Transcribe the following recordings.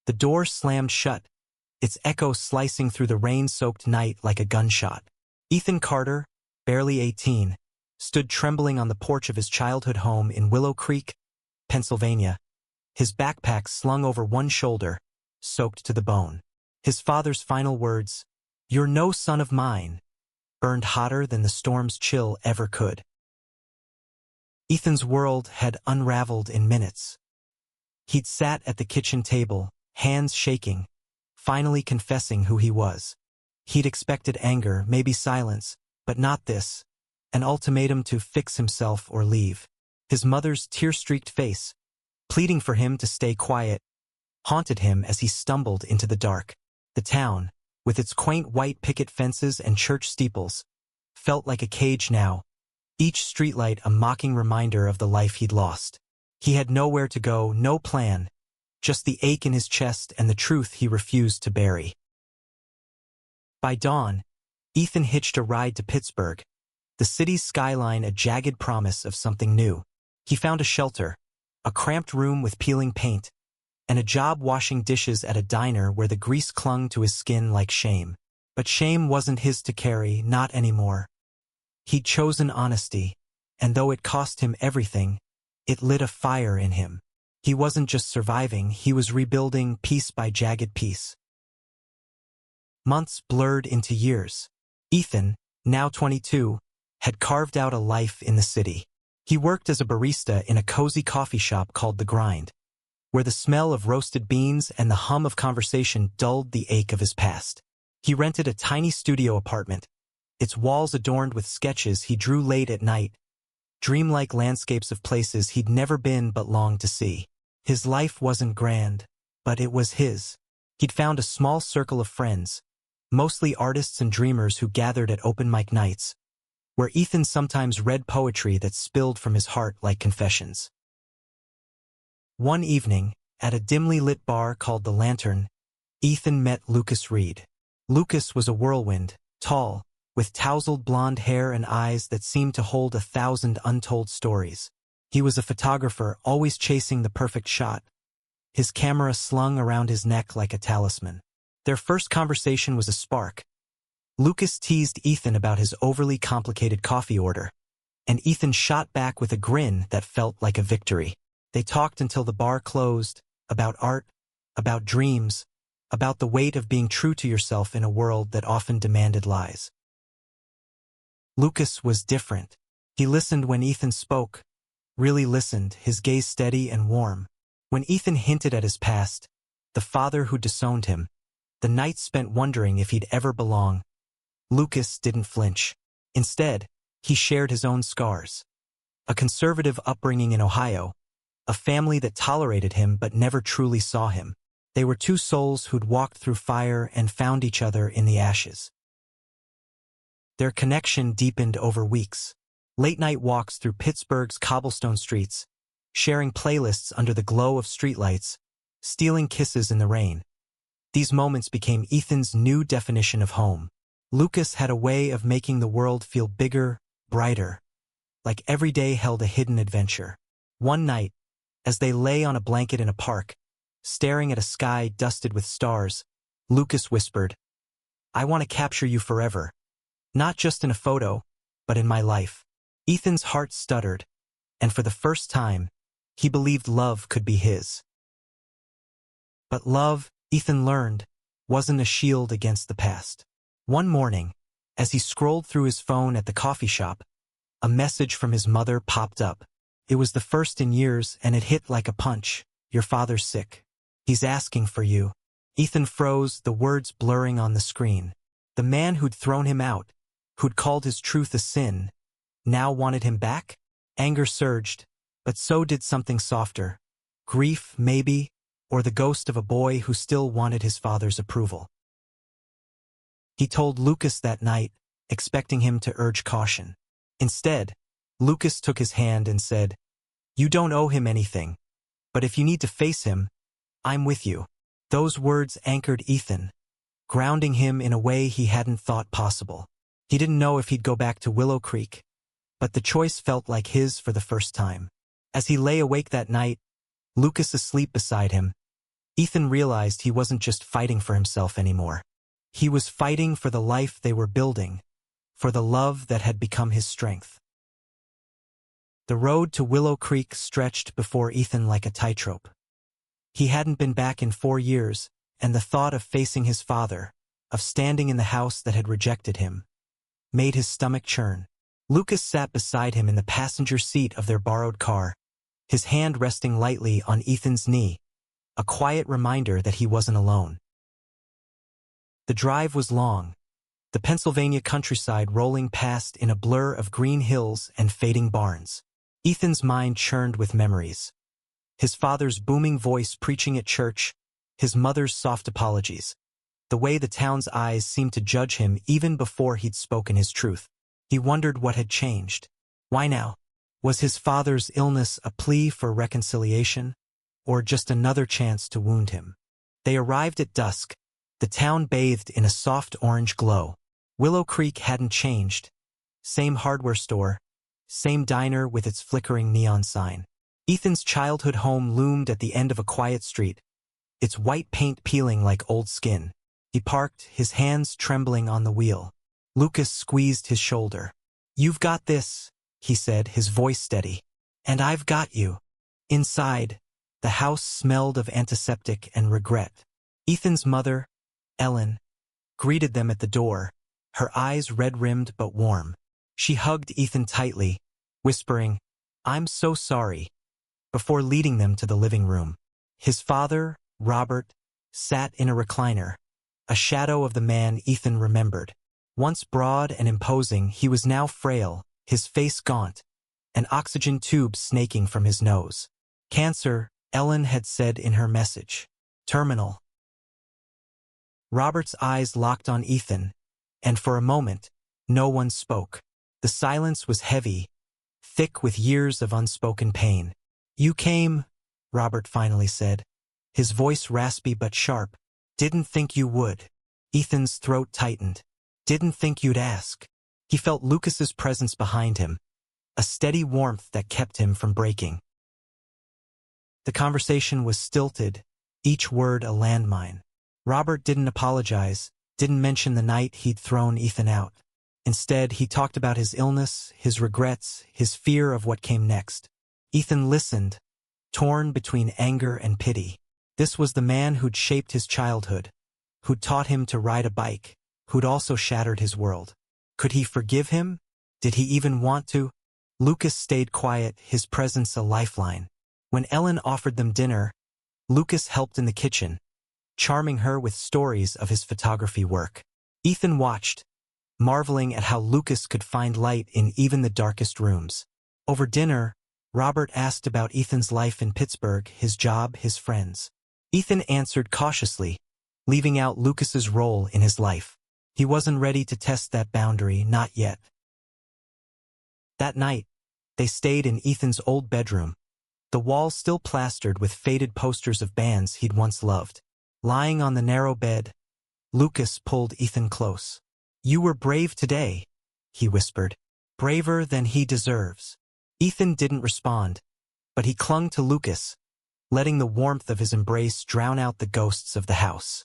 The door slammed shut, its echo slicing through the rain-soaked night like a gunshot. Ethan Carter, barely 18, stood trembling on the porch of his childhood home in Willow Creek, Pennsylvania, his backpack slung over one shoulder, soaked to the bone. His father's final words, "You're no son of mine," burned hotter than the storm's chill ever could. Ethan's world had unraveled in minutes. He'd sat at the kitchen table, hands shaking, finally confessing who he was. He'd expected anger, maybe silence, but not this, an ultimatum to fix himself or leave. His mother's tear-streaked face, pleading for him to stay quiet, haunted him as he stumbled into the dark. The town, with its quaint white picket fences and church steeples, felt like a cage now, each streetlight a mocking reminder of the life he'd lost. He had nowhere to go, no plan, just the ache in his chest and the truth he refused to bury. By dawn, Ethan hitched a ride to Pittsburgh, the city's skyline a jagged promise of something new. He found a shelter, a cramped room with peeling paint, and a job washing dishes at a diner where the grease clung to his skin like shame. But shame wasn't his to carry, not anymore. He'd chosen honesty, and though it cost him everything, it lit a fire in him. He wasn't just surviving, he was rebuilding piece by jagged piece. Months blurred into years. Ethan, now 22, had carved out a life in the city. He worked as a barista in a cozy coffee shop called The Grind, where the smell of roasted beans and the hum of conversation dulled the ache of his past. He rented a tiny studio apartment, its walls adorned with sketches he drew late at night, dreamlike landscapes of places he'd never been but longed to see. His life wasn't grand, but it was his. He'd found a small circle of friends, mostly artists and dreamers who gathered at open mic nights, where Ethan sometimes read poetry that spilled from his heart like confessions. One evening, at a dimly lit bar called The Lantern, Ethan met Lucas Reed. Lucas was a whirlwind, tall, with tousled blonde hair and eyes that seemed to hold 1,000 untold stories. He was a photographer, always chasing the perfect shot, his camera slung around his neck like a talisman. Their first conversation was a spark. Lucas teased Ethan about his overly complicated coffee order, and Ethan shot back with a grin that felt like a victory. They talked until the bar closed, about art, about dreams, about the weight of being true to yourself in a world that often demanded lies. Lucas was different. He listened when Ethan spoke, really listened, his gaze steady and warm. When Ethan hinted at his past, the father who disowned him, the nights spent wondering if he'd ever belong, Lucas didn't flinch. Instead, he shared his own scars. A conservative upbringing in Ohio, a family that tolerated him but never truly saw him. They were two souls who'd walked through fire and found each other in the ashes. Their connection deepened over weeks. Late-night walks through Pittsburgh's cobblestone streets, sharing playlists under the glow of streetlights, stealing kisses in the rain. These moments became Ethan's new definition of home. Lucas had a way of making the world feel bigger, brighter, like every day held a hidden adventure. One night, as they lay on a blanket in a park, staring at a sky dusted with stars, Lucas whispered, "I want to capture you forever. Not just in a photo, but in my life." Ethan's heart stuttered, and for the first time, he believed love could be his. But love, Ethan learned, wasn't a shield against the past. One morning, as he scrolled through his phone at the coffee shop, a message from his mother popped up. It was the first in years, and it hit like a punch. "Your father's sick. He's asking for you." Ethan froze, the words blurring on the screen. The man who'd thrown him out, who'd called his truth a sin, now wanted him back? Anger surged, but so did something softer. Grief, maybe, or the ghost of a boy who still wanted his father's approval. He told Lucas that night, expecting him to urge caution. Instead, Lucas took his hand and said, "You don't owe him anything, but if you need to face him, I'm with you." Those words anchored Ethan, grounding him in a way he hadn't thought possible. He didn't know if he'd go back to Willow Creek, but the choice felt like his for the first time. As he lay awake that night, Lucas asleep beside him, Ethan realized he wasn't just fighting for himself anymore. He was fighting for the life they were building, for the love that had become his strength. The road to Willow Creek stretched before Ethan like a tightrope. He hadn't been back in 4 years, and the thought of facing his father, of standing in the house that had rejected him, made his stomach churn. Lucas sat beside him in the passenger seat of their borrowed car, his hand resting lightly on Ethan's knee, a quiet reminder that he wasn't alone. The drive was long, the Pennsylvania countryside rolling past in a blur of green hills and fading barns. Ethan's mind churned with memories. His father's booming voice preaching at church, his mother's soft apologies, the way the town's eyes seemed to judge him even before he'd spoken his truth. He wondered what had changed. Why now? Was his father's illness a plea for reconciliation, or just another chance to wound him? They arrived at dusk, the town bathed in a soft orange glow. Willow Creek hadn't changed. Same hardware store, same diner with its flickering neon sign. Ethan's childhood home loomed at the end of a quiet street, its white paint peeling like old skin. He parked, his hands trembling on the wheel. Lucas squeezed his shoulder. "You've got this," he said, his voice steady. "And I've got you." Inside, the house smelled of antiseptic and regret. Ethan's mother, Ellen, greeted them at the door, her eyes red-rimmed but warm. She hugged Ethan tightly, whispering, "I'm so sorry," before leading them to the living room. His father, Robert, sat in a recliner, a shadow of the man Ethan remembered. Once broad and imposing, he was now frail, his face gaunt, an oxygen tube snaking from his nose. Cancer, Ellen had said in her message. Terminal. Robert's eyes locked on Ethan, and for a moment, no one spoke. The silence was heavy, thick with years of unspoken pain. "You came," Robert finally said, his voice raspy but sharp. "Didn't think you would." Ethan's throat tightened. "Didn't think you'd ask." He felt Lucas's presence behind him, a steady warmth that kept him from breaking. The conversation was stilted, each word a landmine. Robert didn't apologize, didn't mention the night he'd thrown Ethan out. Instead, he talked about his illness, his regrets, his fear of what came next. Ethan listened, torn between anger and pity. This was the man who'd shaped his childhood, who'd taught him to ride a bike, who'd also shattered his world. Could he forgive him? Did he even want to? Lucas stayed quiet, his presence a lifeline. When Ellen offered them dinner, Lucas helped in the kitchen, charming her with stories of his photography work. Ethan watched, marveling at how Lucas could find light in even the darkest rooms. Over dinner, Robert asked about Ethan's life in Pittsburgh, his job, his friends. Ethan answered cautiously, leaving out Lucas's role in his life. He wasn't ready to test that boundary, not yet. That night, they stayed in Ethan's old bedroom, the walls still plastered with faded posters of bands he'd once loved. Lying on the narrow bed, Lucas pulled Ethan close. "You were brave today," he whispered. "Braver than he deserves." Ethan didn't respond, but he clung to Lucas, letting the warmth of his embrace drown out the ghosts of the house.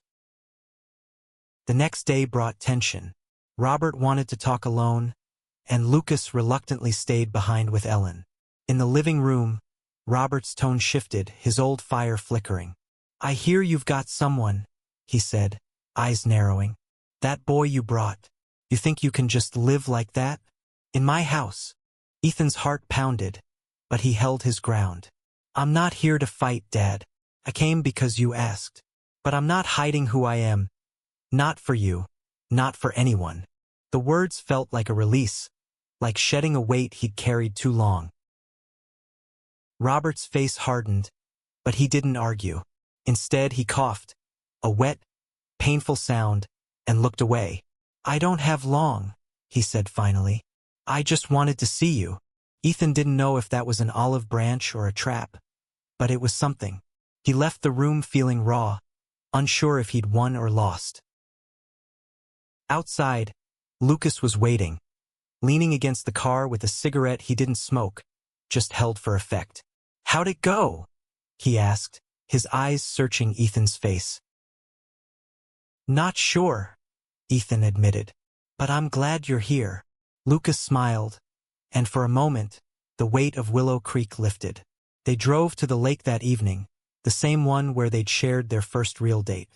The next day brought tension. Robert wanted to talk alone, and Lucas reluctantly stayed behind with Ellen. In the living room, Robert's tone shifted, his old fire flickering. "I hear you've got someone," he said, eyes narrowing. "That boy you brought. You think you can just live like that? In my house?" Ethan's heart pounded, but he held his ground. "I'm not here to fight, Dad. I came because you asked. But I'm not hiding who I am. Not for you. Not for anyone." The words felt like a release, like shedding a weight he'd carried too long. Robert's face hardened, but he didn't argue. Instead, he coughed, a wet, painful sound, and looked away. "I don't have long," he said finally. "I just wanted to see you." Ethan didn't know if that was an olive branch or a trap, but it was something. He left the room feeling raw, unsure if he'd won or lost. Outside, Lucas was waiting, leaning against the car with a cigarette he didn't smoke, just held for effect. "How'd it go?" he asked, his eyes searching Ethan's face. "Not sure," Ethan admitted. "But I'm glad you're here." Lucas smiled, and for a moment, the weight of Willow Creek lifted. They drove to the lake that evening, the same one where they'd shared their first real date.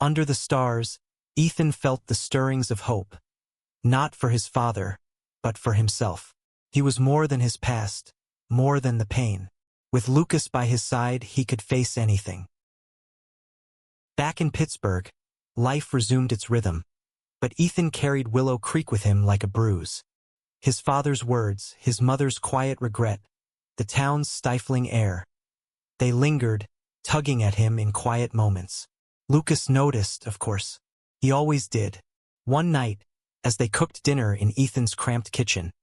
Under the stars, Ethan felt the stirrings of hope. Not for his father, but for himself. He was more than his past, more than the pain. With Lucas by his side, he could face anything. Back in Pittsburgh, life resumed its rhythm. But Ethan carried Willow Creek with him like a bruise. His father's words, his mother's quiet regret, the town's stifling air. They lingered, tugging at him in quiet moments. Lucas noticed, of course. He always did. One night, as they cooked dinner in Ethan's cramped kitchen,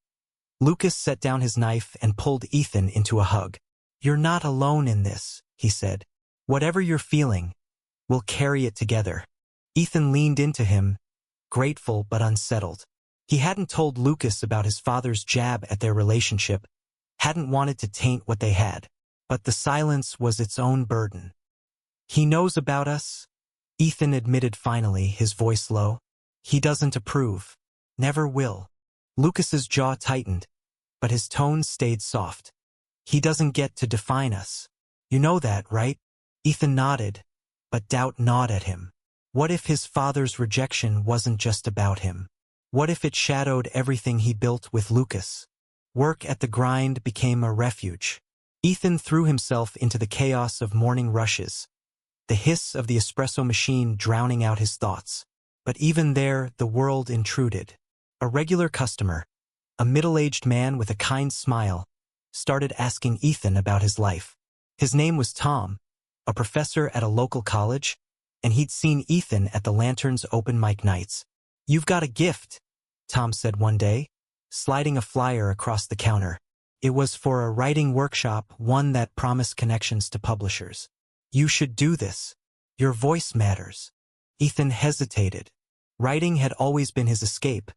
Lucas set down his knife and pulled Ethan into a hug. "You're not alone in this," he said. "Whatever you're feeling, we'll carry it together." Ethan leaned into him, grateful but unsettled. He hadn't told Lucas about his father's jab at their relationship, hadn't wanted to taint what they had. But the silence was its own burden. "He knows about us," Ethan admitted finally, his voice low. "He doesn't approve. Never will." Lucas's jaw tightened, but his tone stayed soft. "He doesn't get to define us. You know that, right?" Ethan nodded, but doubt gnawed at him. What if his father's rejection wasn't just about him? What if it shadowed everything he built with Lucas? Work at the grind became a refuge. Ethan threw himself into the chaos of morning rushes, the hiss of the espresso machine drowning out his thoughts. But even there, the world intruded. A regular customer, a middle-aged man with a kind smile, started asking Ethan about his life. His name was Tom, a professor at a local college, and he'd seen Ethan at the Lantern's open mic nights. "You've got a gift," Tom said one day, sliding a flyer across the counter. It was for a writing workshop, one that promised connections to publishers. "You should do this. Your voice matters." Ethan hesitated. Writing had always been his escape,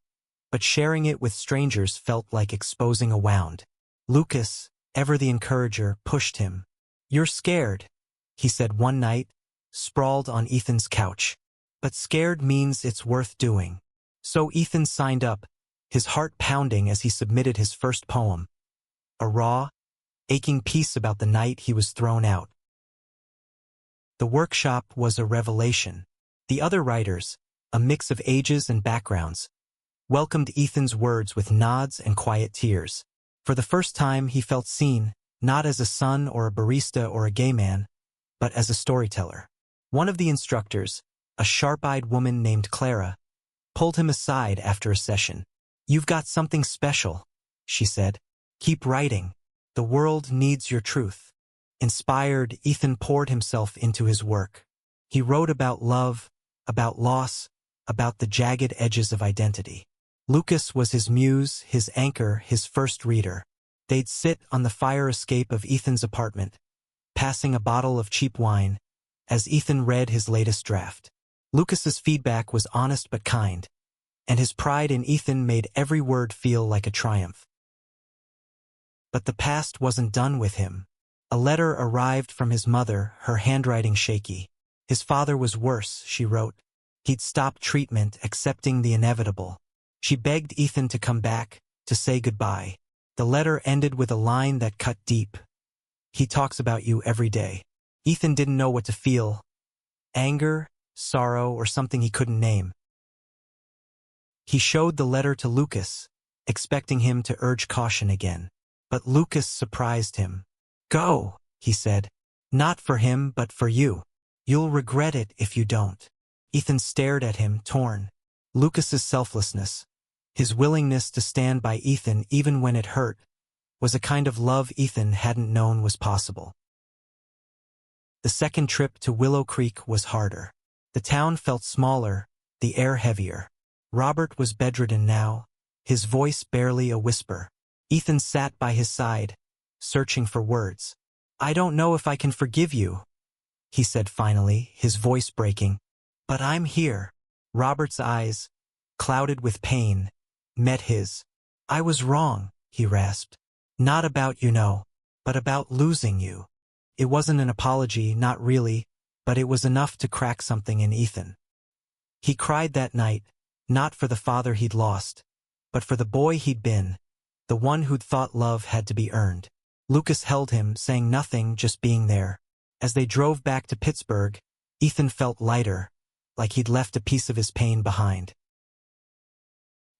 but sharing it with strangers felt like exposing a wound. Lucas, ever the encourager, pushed him. "You're scared," he said one night, sprawled on Ethan's couch. "But scared means it's worth doing." So Ethan signed up, his heart pounding as he submitted his first poem. A raw, aching piece about the night he was thrown out. The workshop was a revelation. The other writers, a mix of ages and backgrounds, welcomed Ethan's words with nods and quiet tears. For the first time he felt seen, not as a son or a barista or a gay man, but as a storyteller. One of the instructors, a sharp-eyed woman named Clara, pulled him aside after a session. "You've got something special," she said. "Keep writing. The world needs your truth." Inspired, Ethan poured himself into his work. He wrote about love, about loss, about the jagged edges of identity. Lucas was his muse, his anchor, his first reader. They'd sit on the fire escape of Ethan's apartment, passing a bottle of cheap wine, as Ethan read his latest draft. Lucas's feedback was honest but kind, and his pride in Ethan made every word feel like a triumph. But the past wasn't done with him. A letter arrived from his mother, her handwriting shaky. His father was worse, she wrote. He'd stopped treatment, accepting the inevitable. She begged Ethan to come back, to say goodbye. The letter ended with a line that cut deep. "He talks about you every day." Ethan didn't know what to feel. Anger, sorrow, or something he couldn't name. He showed the letter to Lucas, expecting him to urge caution again. But Lucas surprised him. "Go," he said. "Not for him, but for you. You'll regret it if you don't." Ethan stared at him, torn. Lucas's selflessness, his willingness to stand by Ethan even when it hurt, was a kind of love Ethan hadn't known was possible. The second trip to Willow Creek was harder. The town felt smaller, the air heavier. Robert was bedridden now, his voice barely a whisper. Ethan sat by his side, searching for words. "I don't know if I can forgive you," he said finally, his voice breaking. "But I'm here." Robert's eyes, clouded with pain, met his. "I was wrong," he rasped. "Not about you, no, but about losing you." It wasn't an apology, not really, but it was enough to crack something in Ethan. He cried that night, not for the father he'd lost, but for the boy he'd been, the one who'd thought love had to be earned. Lucas held him, saying nothing, just being there. As they drove back to Pittsburgh, Ethan felt lighter, like he'd left a piece of his pain behind.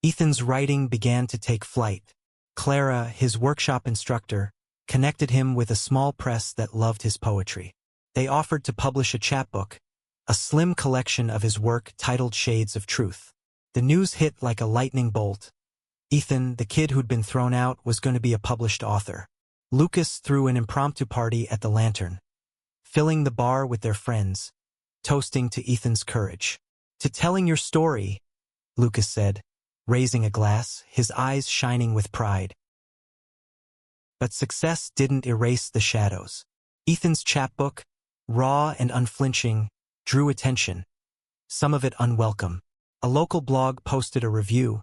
Ethan's writing began to take flight. Clara, his workshop instructor, connected him with a small press that loved his poetry. They offered to publish a chapbook, a slim collection of his work titled Shades of Truth. The news hit like a lightning bolt. Ethan, the kid who'd been thrown out, was going to be a published author. Lucas threw an impromptu party at the Lantern, filling the bar with their friends, toasting to Ethan's courage. "To telling your story," Lucas said, raising a glass, his eyes shining with pride. But success didn't erase the shadows. Ethan's chapbook, raw and unflinching, drew attention, some of it unwelcome. A local blog posted a review,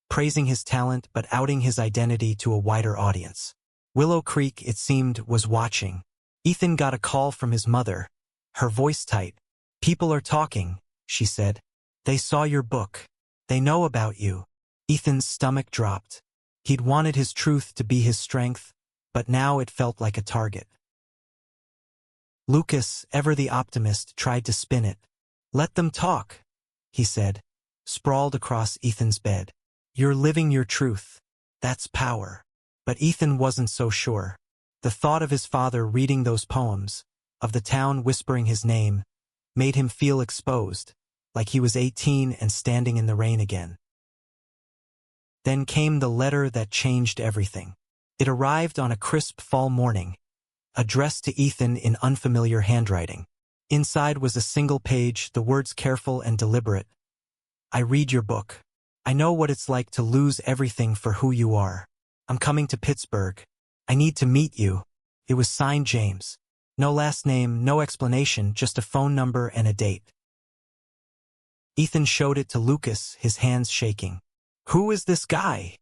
praising his talent but outing his identity to a wider audience. Willow Creek, it seemed, was watching. Ethan got a call from his mother, her voice tight. "People are talking," she said. "They saw your book. They know about you." Ethan's stomach dropped. He'd wanted his truth to be his strength, but now it felt like a target. Lucas, ever the optimist, tried to spin it. "Let them talk," he said, sprawled across Ethan's bed. "You're living your truth. That's power." But Ethan wasn't so sure. The thought of his father reading those poems, of the town whispering his name, made him feel exposed, like he was 18 and standing in the rain again. Then came the letter that changed everything. It arrived on a crisp fall morning, addressed to Ethan in unfamiliar handwriting. Inside was a single page, the words careful and deliberate. "I read your book. I know what it's like to lose everything for who you are. I'm coming to Pittsburgh. I need to meet you." It was signed James. No last name, no explanation, just a phone number and a date. Ethan showed it to Lucas, his hands shaking. "Who is this guy?"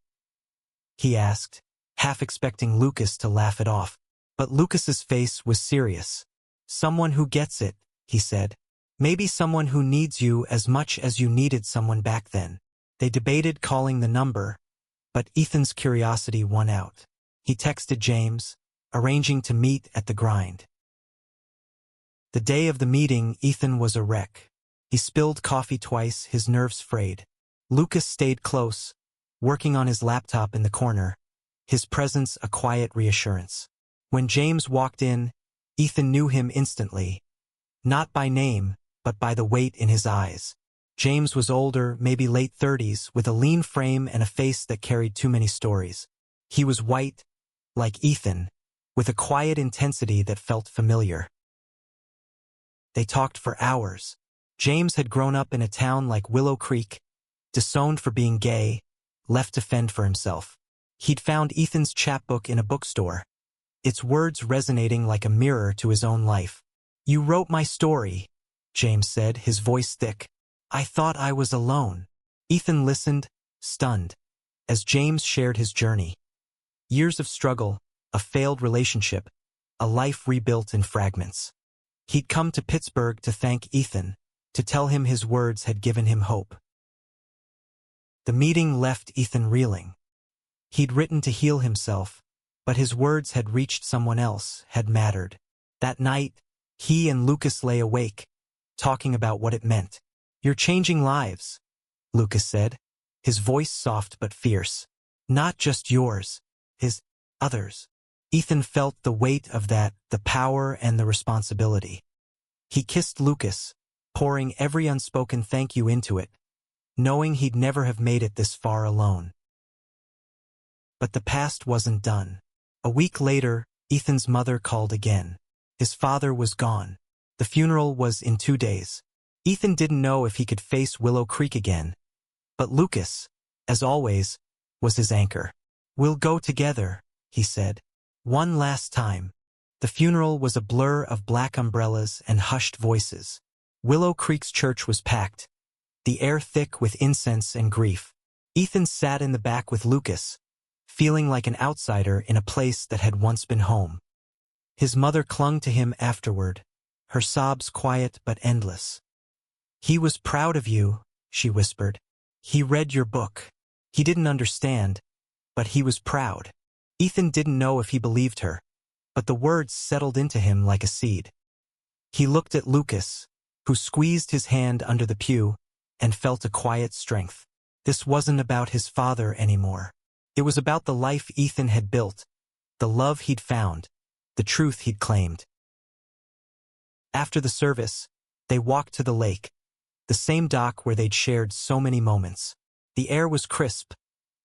he asked, half expecting Lucas to laugh it off. But Lucas's face was serious. "Someone who gets it," he said. "Maybe someone who needs you as much as you needed someone back then." They debated calling the number, but Ethan's curiosity won out. He texted James, arranging to meet at the Grind. The day of the meeting, Ethan was a wreck. He spilled coffee twice, his nerves frayed. Lucas stayed close, working on his laptop in the corner, his presence a quiet reassurance. When James walked in, Ethan knew him instantly. Not by name, but by the weight in his eyes. James was older, maybe late 30s, with a lean frame and a face that carried too many stories. He was white, like Ethan, with a quiet intensity that felt familiar. They talked for hours. James had grown up in a town like Willow Creek, disowned for being gay, left to fend for himself. He'd found Ethan's chapbook in a bookstore, its words resonating like a mirror to his own life. "You wrote my story," James said, his voice thick. "I thought I was alone." Ethan listened, stunned, as James shared his journey. Years of struggle, a failed relationship, a life rebuilt in fragments. He'd come to Pittsburgh to thank Ethan, to tell him his words had given him hope. The meeting left Ethan reeling. He'd written to heal himself, but his words had reached someone else, had mattered. That night, he and Lucas lay awake, talking about what it meant. "You're changing lives," Lucas said, his voice soft but fierce. "Not just yours, his, others." Ethan felt the weight of that, the power and the responsibility. He kissed Lucas, pouring every unspoken thank you into it, knowing he'd never have made it this far alone. But the past wasn't done. A week later, Ethan's mother called again. His father was gone. The funeral was in 2 days. Ethan didn't know if he could face Willow Creek again. But Lucas, as always, was his anchor. "We'll go together," he said. "One last time." The funeral was a blur of black umbrellas and hushed voices. Willow Creek's church was packed, the air thick with incense and grief. Ethan sat in the back with Lucas, feeling like an outsider in a place that had once been home. His mother clung to him afterward, her sobs quiet but endless. "He was proud of you," she whispered. "He read your book. He didn't understand, but he was proud." Ethan didn't know if he believed her, but the words settled into him like a seed. He looked at Lucas, who squeezed his hand under the pew, and felt a quiet strength. This wasn't about his father anymore. It was about the life Ethan had built, the love he'd found, the truth he'd claimed. After the service, they walked to the lake, the same dock where they'd shared so many moments. The air was crisp,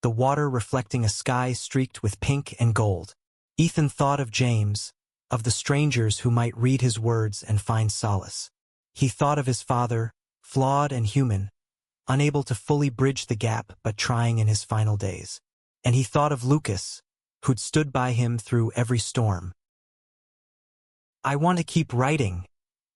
the water reflecting a sky streaked with pink and gold. Ethan thought of James, of the strangers who might read his words and find solace. He thought of his father, flawed and human, unable to fully bridge the gap but trying in his final days. And he thought of Lucas, who'd stood by him through every storm. "I want to keep writing,"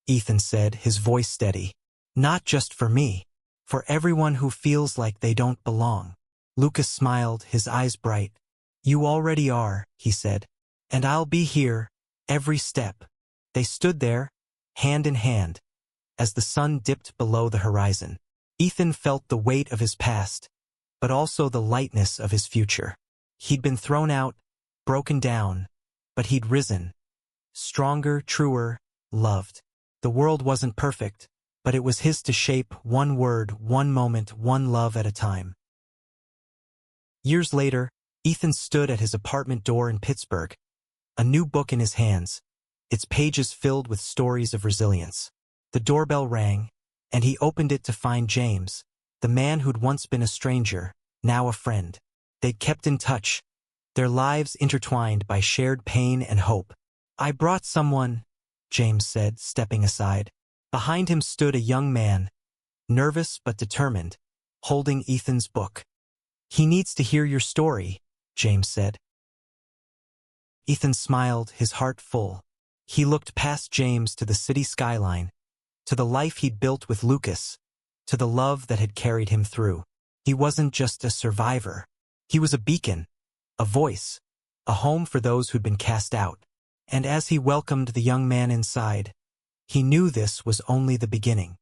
Ethan said, his voice steady. "Not just for me, for everyone who feels like they don't belong." Lucas smiled, his eyes bright. "You already are," he said, "and I'll be here, every step." They stood there, hand in hand, as the sun dipped below the horizon. Ethan felt the weight of his past, but also the lightness of his future. He'd been thrown out, broken down, but he'd risen. Stronger, truer, loved. The world wasn't perfect, but it was his to shape, one word, one moment, one love at a time. Years later, Ethan stood at his apartment door in Pittsburgh, a new book in his hands, its pages filled with stories of resilience. The doorbell rang, and he opened it to find James, the man who'd once been a stranger, now a friend. They'd kept in touch, their lives intertwined by shared pain and hope. "I brought someone," James said, stepping aside. Behind him stood a young man, nervous but determined, holding Ethan's book. "He needs to hear your story," James said. Ethan smiled, his heart full. He looked past James to the city skyline, to the life he'd built with Lucas, to the love that had carried him through. He wasn't just a survivor. He was a beacon, a voice, a home for those who'd been cast out. And as he welcomed the young man inside, he knew this was only the beginning.